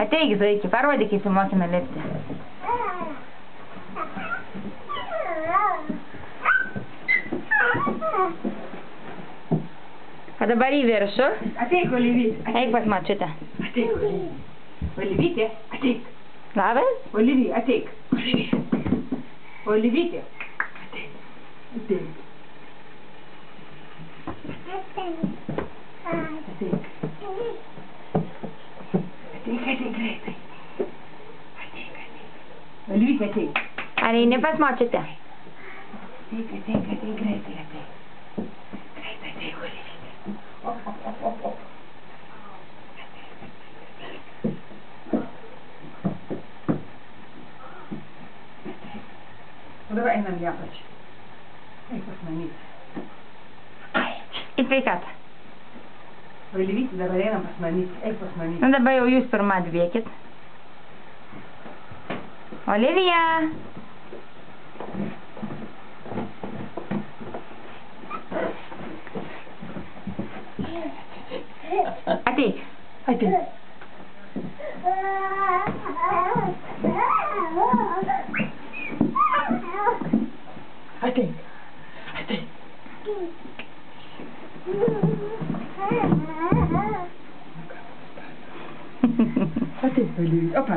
Ateik, Zaiki, parodyk, kaip mokina lipti. O dabar į viršų. Ateik, Olivytė. Eik pas močiutę. Ateik, Olivytė. Olivytė, ateik. Labas? Olivytė, ateik. Olivytė. Olivytė. Ateik. Ateik. Ateik. Ateik greitai. Ateik. Olivytė, ateik. Ar eini pas močiutę? Ateik greitai, ateik. Greitai ateik, Olivytė. Op. O dabar einam į apačią. Eik pas mamytę. Į sveikatą. Olivytė, dabar einam pas mamytę. Eik pas mamytę. Nu dabar jau jūs pirma dviekit. Olivija! Ateik. Ateik. Ateik. Ateik. Ateik, Olivytė. Opa.